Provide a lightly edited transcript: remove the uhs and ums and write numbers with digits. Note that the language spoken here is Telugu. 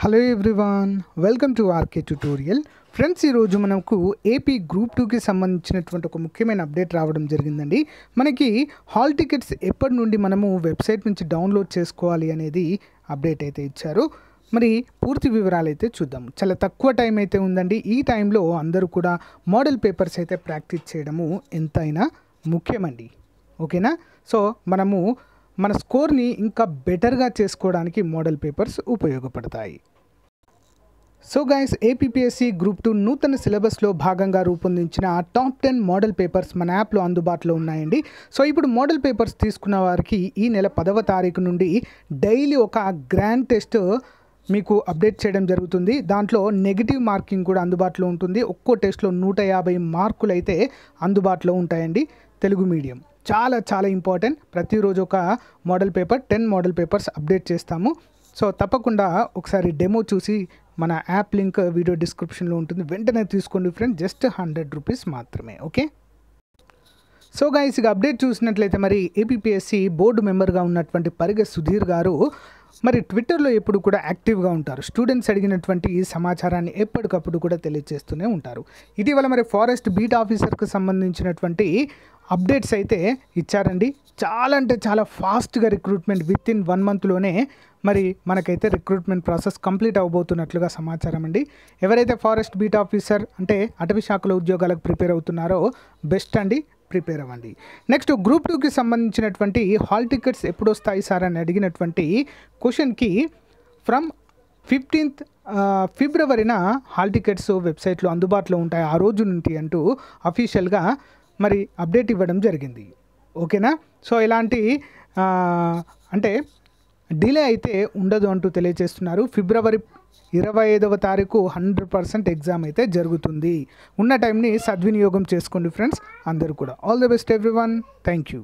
Hello everyone, welcome to RK tutorial. Friends, ఈరోజు మనకు ఏపీ గ్రూప్ 2కి సంబంధించినటువంటి ఒక ముఖ్యమైన అప్డేట్ రావడం జరిగిందండి. మనకి హాల్ టికెట్స్ ఎప్పటి నుండి మనము వెబ్సైట్ నుంచి డౌన్లోడ్ చేసుకోవాలి అనేది అప్డేట్ అయితే ఇచ్చారు. మరి పూర్తి వివరాలు అయితే చూద్దాం. చాలా తక్కువ టైం అయితే ఉందండి. ఈ టైంలో అందరూ కూడా మోడల్ పేపర్స్ అయితే ప్రాక్టీస్ చేయడము ఎంతైనా ముఖ్యమండి. ఓకేనా? సో మనము మన స్కోర్ని ఇంకా బెటర్గా చేసుకోవడానికి మోడల్ పేపర్స్ ఉపయోగపడతాయి. సో గైస్, ఏపీపీఎస్సీ గ్రూప్ 2 నూతన సిలబస్లో భాగంగా రూపొందించిన టాప్ 10 మోడల్ పేపర్స్ మన యాప్లో అందుబాటులో ఉన్నాయండి. సో ఇప్పుడు మోడల్ పేపర్స్ తీసుకున్న వారికి ఈ నెల 10వ తారీఖు నుండి డైలీ ఒక గ్రాండ్ టెస్ట్ మీకు అప్డేట్ చేయడం జరుగుతుంది. దాంట్లో నెగిటివ్ మార్కింగ్ కూడా అందుబాటులో ఉంటుంది. ఒక్కో టెస్ట్లో 150 మార్కులు అయితే అందుబాటులో ఉంటాయండి. తెలుగు మీడియం చాలా చాలా ఇంపార్టెంట్. ప్రతిరోజు ఒక model paper 10 model papers update చేస్తాము. సో తప్పకుండా ఒకసారి డెమో చూసి మన యాప్ లింక్ వీడియో డిస్క్రిప్షన్లో ఉంటుంది. వెంటనే తీసుకోండి ఫ్రెండ్, జస్ట్ 100 రూపీస్ మాత్రమే. ఓకే. సో గైస్, ఇక అప్డేట్ చూసినట్లయితే మరి ఏపీపీఎస్సీ బోర్డు మెంబర్గా ఉన్నటువంటి పరిగె సుధీర్ గారు మరి ట్విట్టర్లో ఎప్పుడు కూడా యాక్టివ్గా ఉంటారు. స్టూడెంట్స్ అడిగినటువంటి ఈ సమాచారాన్ని ఎప్పటికప్పుడు కూడా తెలియజేస్తూనే ఉంటారు. ఇటీవల మరి ఫారెస్ట్ బీట్ ఆఫీసర్కి సంబంధించినటువంటి అప్డేట్స్ అయితే ఇచ్చారండి. చాలా అంటే చాలా ఫాస్ట్గా రిక్రూట్మెంట్ విత్ ఇన్ 1 మంత్లోనే మరి మనకైతే రిక్రూట్మెంట్ ప్రాసెస్ కంప్లీట్ అవ్వబోతున్నట్లుగా సమాచారం అండి. ఎవరైతే ఫారెస్ట్ బీట్ ఆఫీసర్ అంటే అటవీ శాఖలో ఉద్యోగాలకు ప్రిపేర్ అవుతున్నారో బెస్ట్ అండి, ప్రిపేర్ అవ్వండి. నెక్స్ట్ గ్రూప్ 2కి సంబంధించినటువంటి హాల్ టికెట్స్ ఎప్పుడు వస్తాయి సార్ అని అడిగినటువంటి క్వశ్చన్కి ఫ్రమ్ 15th ఫిబ్రవరిన హాల్ టికెట్స్ వెబ్సైట్లో అందుబాటులో ఉంటాయి ఆ రోజు నుండి అంటూ అఫీషియల్గా మరి అప్డేట్ ఇవ్వడం జరిగింది. ఓకేనా? సో ఇలాంటి అంటే డిలే అయితే ఉండదు అంటూ తెలియజేస్తున్నారు. ఫిబ్రవరి 25వ తారీఖు 100% ఎగ్జామ్ అయితే జరుగుతుంది. ఉన్న టైంని సద్వినియోగం చేసుకోండి ఫ్రెండ్స్. అందరూ కూడా all the best everyone. Thank you.